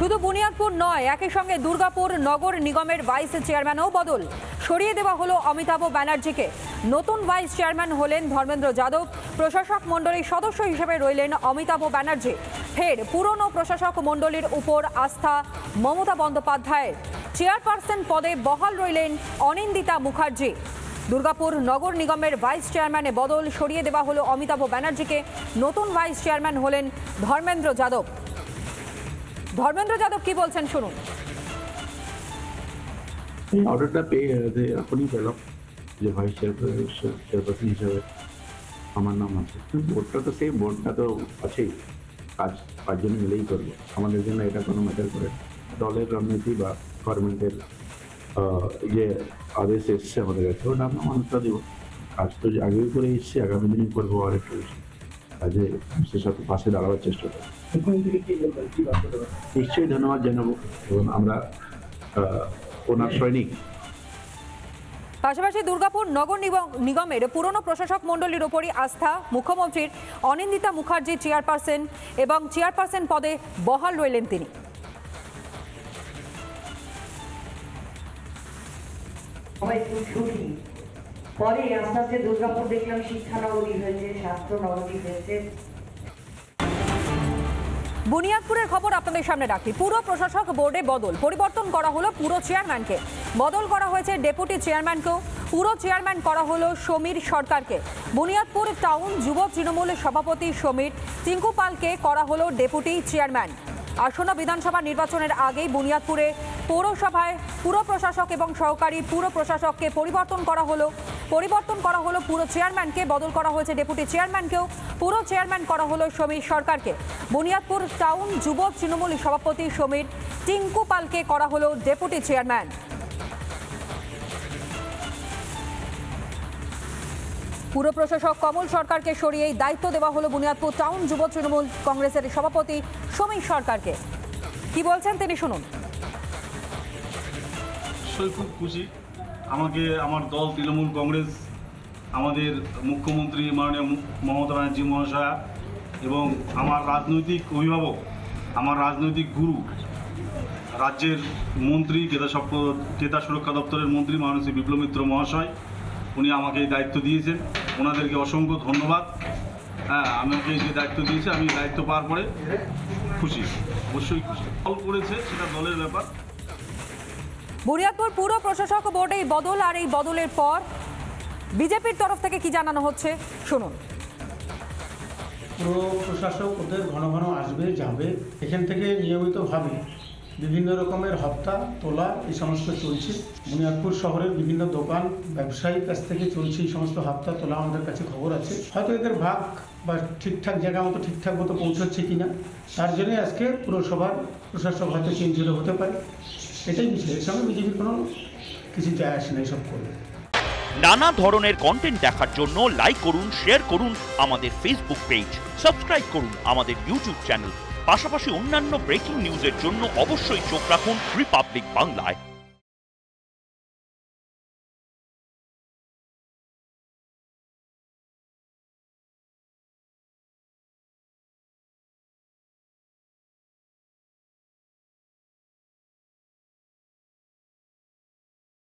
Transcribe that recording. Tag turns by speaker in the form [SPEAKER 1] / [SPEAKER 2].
[SPEAKER 1] শুধু বুনিয়াদপুর নয়, একই সঙ্গে দুর্গাপুর নগর নিগমের ভাইস চেয়ারম্যানও বদল। সরিয়ে দেওয়া হলো অমিতাভ ব্যানার্জিকে। নতুন ভাইস চেয়ারম্যান হলেন ধর্মেন্দ্র যাদব। প্রশাসক মণ্ডলীর সদস্য হিসেবে রইলেন অমিতাভ ব্যানার্জি। ফের পুরনো প্রশাসক মণ্ডলীর উপর আস্থা মমতা বন্দ্যোপাধ্যায়ের। চেয়ারপারসন পদে বহাল রইলেন অনিন্দিতা মুখার্জি। দুর্গাপুর নগর নিগমের ভাইস চেয়ারম্যানে বদল, সরিয়ে দেওয়া হলো অমিতাভ ব্যানার্জিকে। নতুন ভাইস চেয়ারম্যান হলেন ধর্মেন্দ্র যাদব। ধর্মেন্দ্র যাদব কি বলছেন শুনুন।
[SPEAKER 2] অর্ডারটা পেয়ে এখনই পেলাম যে ভাইস চেয়ারপারসন হিসাবে আমার নাম আছে। বোর্ডটা তো সেই বোর্ডটা তো আছেই, কাজ জন্য মিলেই করবো। আমাদের জন্য এটা কোনো ম্যাটার করে দলের রাজনীতি বা গভর্নমেন্টের যে আদেশ এসছে আমাদের কাছে, ওটা আমরা মান্যতা দেবো। কাজ তো আগেই করে এসছি, আগামী দিনে করবো আর একটু বেশি কাজে সে সাথে পাশে দাঁড়াবার চেষ্টা করবো। নিশ্চয়ই ধন্যবাদ জানাবো এবং আমরা ওনার সৈনিক।
[SPEAKER 1] পাশাপাশি দুর্গাপুর নগর নিগমের পুরনো প্রশাসক মণ্ডলীর ওপরই আস্থা মুখ্যমন্ত্রীর। অনিন্দিতা মুখার্জি চেয়ারপারসন এবং চেয়ারপারসন পদে বহাল রইলেন তিনি।
[SPEAKER 3] পরে আস্তে আস্তে দুর্গাপুর দেখলাম শিক্ষা নগরী হয়েছে, স্বাস্থ্য নগরী হয়েছে।
[SPEAKER 1] বুনিয়াদপুরের খবর আপনাদের সামনে রাখি। পুরো প্রশাসক বোর্ডে বদল, পরিবর্তন করা হলো পুরো চেয়ারম্যানকে। বদল করা হয়েছে ডেপুটি চেয়ারম্যানকেও। পুরো চেয়ারম্যান করা হলো সমীর সরকারকে। বুনিয়াদপুর টাউন যুব তৃণমূল সভাপতি সমীর টিঙ্কু পালকে করা হলো ডেপুটি চেয়ারম্যান। আসন্ন বিধানসভা নির্বাচনের আগেই বুনিয়াদপুরে পৌরসভায় পুর প্রশাসক এবং সহকারী পুর প্রশাসককে পরিবর্তন করা হলো পুরো চেয়ারম্যানকে। বদল করা হয়েছে ডেপুটি চেয়ারম্যানকেও। পুরো চেয়ারম্যান করা হলো সমীর সরকারকে। বুনিয়াদপুর টাউন যুব তৃণমূল সভাপতি সমীর টিঙ্কু পালকে করা হলো ডেপুটি চেয়ারম্যান। পুর প্রশাসক কমল সরকারকে সরিয়েই দায়িত্ব দেওয়া হলো বুনিয়াদপুর টাউন যুব তৃণমূল কংগ্রেসের সভাপতি সমীর সরকারকে। কি বলছেন তিনি শুনুন।
[SPEAKER 4] খুব খুশি, আমাকে আমার দল তৃণমূল কংগ্রেস, আমাদের মুখ্যমন্ত্রী মাননীয় মমতা ব্যানার্জি মহাশয়া এবং আমার রাজনৈতিক অভিভাবক, আমার রাজনৈতিক গুরু, রাজ্যের মন্ত্রী ক্রেতা সুরক্ষা দপ্তরের মন্ত্রী মাননীয় শ্রী বিপ্লব মিত্র মহাশয়, উনি আমাকে এই দায়িত্ব দিয়েছেন। ওনাদেরকে অসংখ্য ধন্যবাদ। আমাকে যে দায়িত্ব দিয়েছে, আমি দায়িত্ব পাওয়ার পরে খুশি, অবশ্যই খুশি। দল করেছে সেটা দলের ব্যাপার।
[SPEAKER 1] বুনিয়াদপুর পুর প্রশাসক বোর্ডে বদল, আর এই বদলের পর বিজেপির তরফ থেকে কি জানানো হচ্ছে শুনুন।
[SPEAKER 5] পুর প্রশাসক ওদের ঘন ঘন আসবে যাবে, এখান থেকে নিয়মিতভাবে বিভিন্ন রকমের হত্যা তোলা এই সমস্ত চলছে। বুনিয়াদপুর শহরের বিভিন্ন দোকান ব্যবসায়ীর কাছ থেকে চলছে এই সমস্ত হত্যা তোলা, আমাদের কাছে খবর আছে। হয়তো এদের ভাগ বা ঠিকঠাক জায়গা মতো ঠিকঠাক মতো পৌঁছচ্ছে কিনা, তার জন্যই আজকে পুরসভার প্রশাসক হয়তো চেঞ্জ হতে পারে। এটাই বিষয়, এর সঙ্গে বিজেপির কোনো কিছু যায় আসে না এসব করবে।
[SPEAKER 6] নানা ধরনের কন্টেন্ট দেখার জন্য লাইক করুন, শেয়ার করুন আমাদের ফেসবুক পেজ, সাবস্ক্রাইব করুন আমাদের ইউটিউব চ্যানেল। পাশাপাশি অন্যান্য ব্রেকিং নিউজের জন্য অবশ্যই চোখ রাখুন রিপাবলিক বাংলায়।